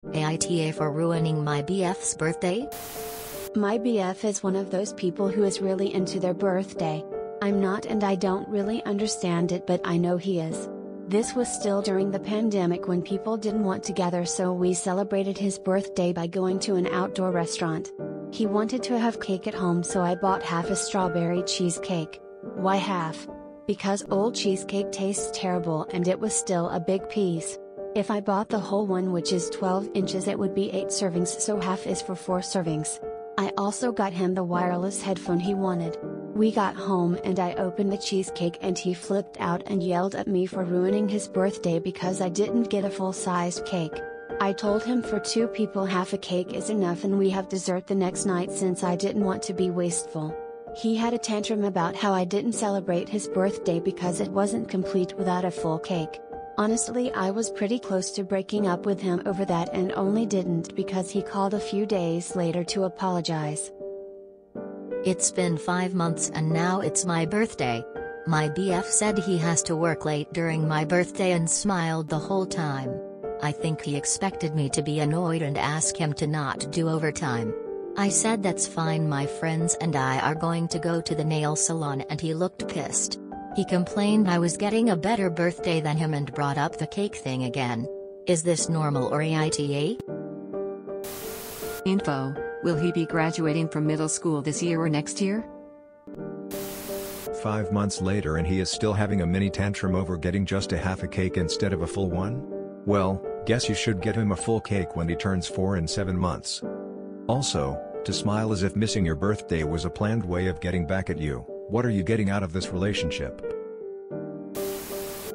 AITA for ruining my BF's birthday? My BF is one of those people who is really into their birthday. I'm not, and I don't really understand it, but I know he is. This was still during the pandemic when people didn't want to gather, so we celebrated his birthday by going to an outdoor restaurant. He wanted to have cake at home, so I bought half a strawberry cheesecake. Why half? Because old cheesecake tastes terrible and it was still a big piece. If I bought the whole one, which is 12 inches, it would be 8 servings, so half is for 4 servings. I also got him the wireless headphone he wanted. We got home and I opened the cheesecake and he flipped out and yelled at me for ruining his birthday because I didn't get a full-sized cake. I told him for 2 people half a cake is enough and we have dessert the next night since I didn't want to be wasteful. He had a tantrum about how I didn't celebrate his birthday because it wasn't complete without a full cake. Honestly, I was pretty close to breaking up with him over that and only didn't because he called a few days later to apologize. It's been 5 months and now it's my birthday. My BF said he has to work late during my birthday and smiled the whole time. I think he expected me to be annoyed and ask him to not do overtime. I said that's fine, my friends and I are going to go to the nail salon, and he looked pissed. He complained I was getting a better birthday than him and brought up the cake thing again. Is this normal or AITA? Info: will he be graduating from middle school this year or next year? 5 months later and he is still having a mini tantrum over getting just a half a cake instead of a full one? Well, guess you should get him a full cake when he turns 4 in 7 months. Also, to smile as if missing your birthday was a planned way of getting back at you. What are you getting out of this relationship?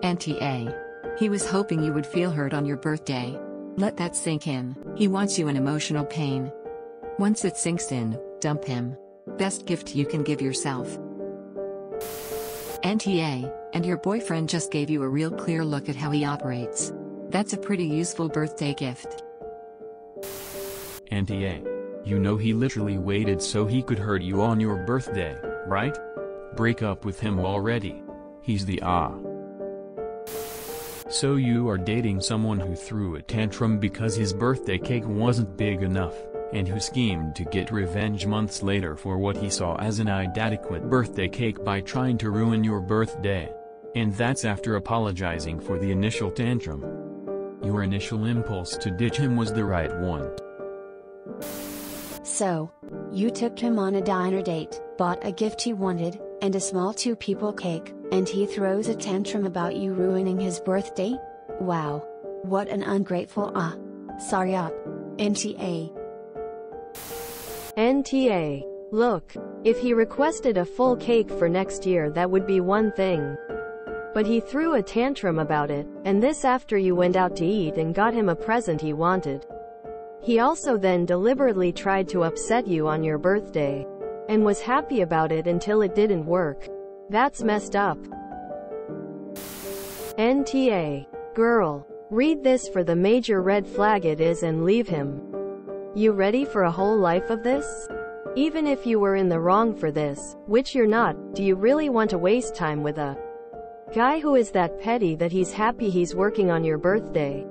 NTA. He was hoping you would feel hurt on your birthday. Let that sink in. He wants you in emotional pain. Once it sinks in, dump him. Best gift you can give yourself. NTA, and your boyfriend just gave you a real clear look at how he operates. That's a pretty useful birthday gift. NTA. You know he literally waited so he could hurt you on your birthday, right? Break up with him already. He's the So you are dating someone who threw a tantrum because his birthday cake wasn't big enough, and who schemed to get revenge months later for what he saw as an inadequate birthday cake by trying to ruin your birthday. And that's after apologizing for the initial tantrum. Your initial impulse to ditch him was the right one. So, you took him on a diner date, bought a gift he wanted, and a small 2-people cake, and he throws a tantrum about you ruining his birthday? Wow. What an ungrateful sorry NTA. NTA. Look, if he requested a full cake for next year, that would be one thing. But he threw a tantrum about it, and this after you went out to eat and got him a present he wanted. He also then deliberately tried to upset you on your birthday. And was happy about it until it didn't work. That's messed up. NTA. Girl, read this for the major red flag it is and leave him. You ready for a whole life of this? Even if you were in the wrong for this, which you're not, do you really want to waste time with a guy who is that petty that he's happy he's working on your birthday?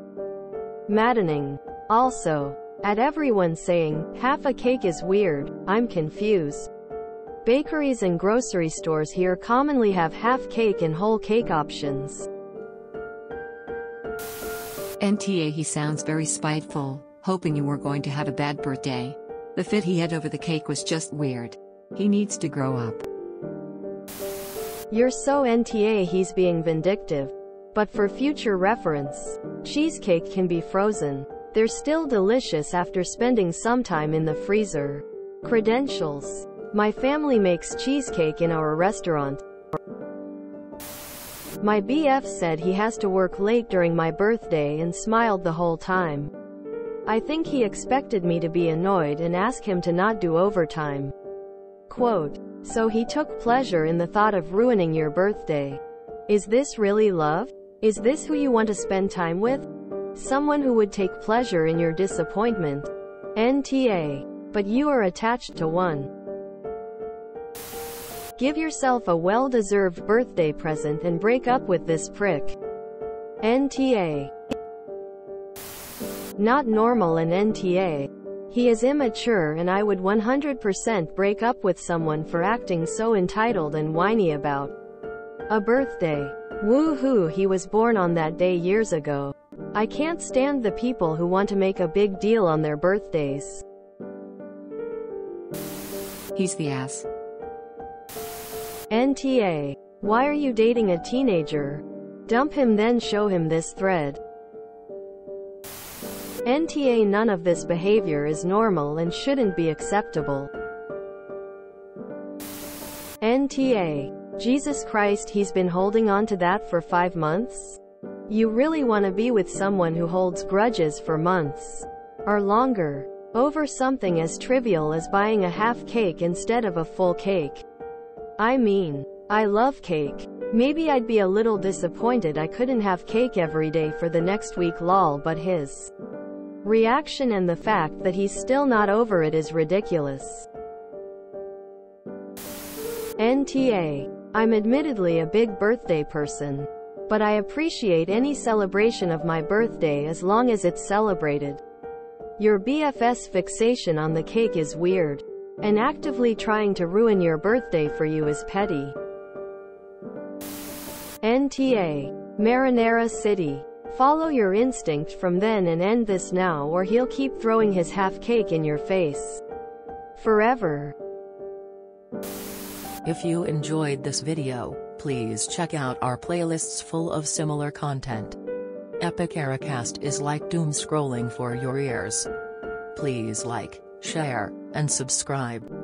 Maddening. Also, at everyone saying, half a cake is weird, I'm confused. Bakeries and grocery stores here commonly have half cake and whole cake options. NTA. He sounds very spiteful, hoping you were going to have a bad birthday. The fit he had over the cake was just weird. He needs to grow up. You're so NTA he's being vindictive. But for future reference, cheesecake can be frozen. They're still delicious after spending some time in the freezer. Credentials. My family makes cheesecake in our restaurant. My BF said he has to work late during my birthday and smiled the whole time. I think he expected me to be annoyed and ask him to not do overtime. Quote, so he took pleasure in the thought of ruining your birthday. Is this really love? Is this who you want to spend time with? Someone who would take pleasure in your disappointment? NTA. But you are attached to one. Give yourself a well-deserved birthday present and break up with this prick. NTA. Not normal and NTA. He is immature and I would 100% break up with someone for acting so entitled and whiny about a birthday. Woohoo, he was born on that day years ago. I can't stand the people who want to make a big deal on their birthdays. He's the ass. NTA. Why are you dating a teenager? Dump him then show him this thread. NTA. None of this behavior is normal and shouldn't be acceptable. NTA. Jesus Christ, he's been holding on to that for 5 months? You really want to be with someone who holds grudges for months or longer over something as trivial as buying a half cake instead of a full cake? I mean, I love cake. Maybe I'd be a little disappointed I couldn't have cake every day for the next week lol, but his reaction and the fact that he's still not over it is ridiculous. NTA. I'm admittedly a big birthday person, but I appreciate any celebration of my birthday as long as it's celebrated. Your BFS fixation on the cake is weird, and actively trying to ruin your birthday for you is petty. NTA. Marinara City. Follow your instinct from then and end this now, or he'll keep throwing his half cake in your face forever. If you enjoyed this video, please check out our playlists full of similar content. AmITheAsshole is like doom scrolling for your ears. Please like, share, and subscribe.